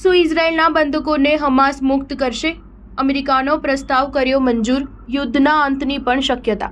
શું ઇઝરાયેલના બંધકોને હમાસ મુક્ત કરશે? અમેરિકાનો પ્રસ્તાવ કર્યો મંજૂર, યુદ્ધના અંતની પણ શક્યતા.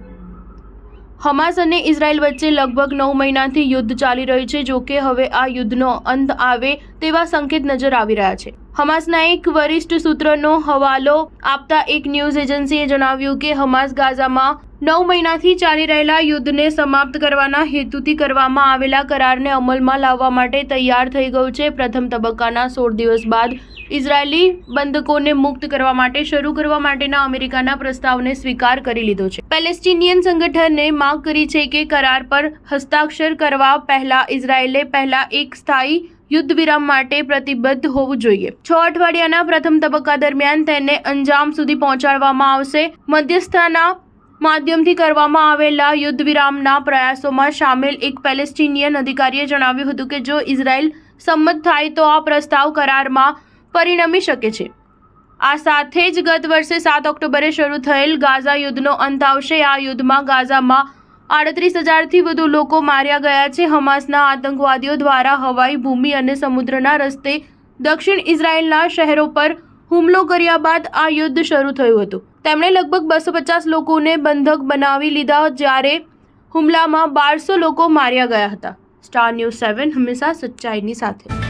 હમાસ અને ઇઝરાયેલ વચ્ચે લગભગ 9 મહિનાથી યુદ્ધ ચાલી રહ્યું છે. જોકે હવે આ યુદ્ધનો અંત આવે તેવા સંકેત નજર આવી રહ્યા છે. હમાસના એક વરિષ્ઠ સૂત્રનો હવાલો આપતા એક ન્યૂઝ એજન્સીએ જણાવ્યું કે હમાસ ગાઝામાં 9 મહિનાથી ચાલી રહેલા યુદ્ધને સમાપ્ત કરવાના હેતુથી કરવામાં આવેલા કરારને અમલમાં લાવવા માટે તૈયાર થઈ ગયું છે. પ્રથમ તબક્કાના 16 દિવસ બાદ ઇઝરાયેલી બંધકોને મુક્ત કરવા માટે શરૂ કરવા માટેના અમેરિકાના પ્રસ્તાવને સ્વીકાર કરી લીધો છે. પેલેસ્ટિનિયન સંગઠને માંગ કરી છે કે કરાર પર હસ્તાક્ષર કરવા પહેલા ઇઝરાયેલે પહેલા એક સ્થાયી યુદ્ધ વિરામ માટે પ્રતિબદ્ધ હોવું જોઈએ. 6 અઠવાડિયાના પ્રથમ તબક્કા દરમિયાન તેને અંજામ સુધી પહોંચાડવામાં આવશે. મધ્યસ્થતાના માધ્યમથી કરવામાં આવેલા યુદ્ધ વિરામના પ્રયાસોમાં સામેલ એક પેલેસ્ટિનિયન અધિકારીએ જણાવ્યું હતું કે જો ઇઝરાયેલ સંમત થાય તો આ પ્રસ્તાવ કરારમાં પરિણમી શકે છે. આ સાથે જ ગત વર્ષે 7 ઓક્ટોબરે શરૂ થયેલ ગાઝા યુદ્ધનો અંત આવશે. આ યુદ્ધમાં ગાઝામાં 38,000થી વધુ લોકો માર્યા ગયા છે. હમાસના આતંકવાદીઓ દ્વારા હવાઈ, ભૂમિ અને સમુદ્રના રસ્તે દક્ષિણ ઇઝરાયેલના શહેરો પર હુમલો કર્યા બાદ આ યુદ્ધ શરૂ થયું હતું. તેમણે લગભગ 250 લોકોને બંધક બનાવી લીધા જ્યારે હુમલામાં 1200 લોકો માર્યા ગયા હતા. સ્ટાર ન્યૂઝ 7 હંમેશા સચ્ચાઈની સાથે.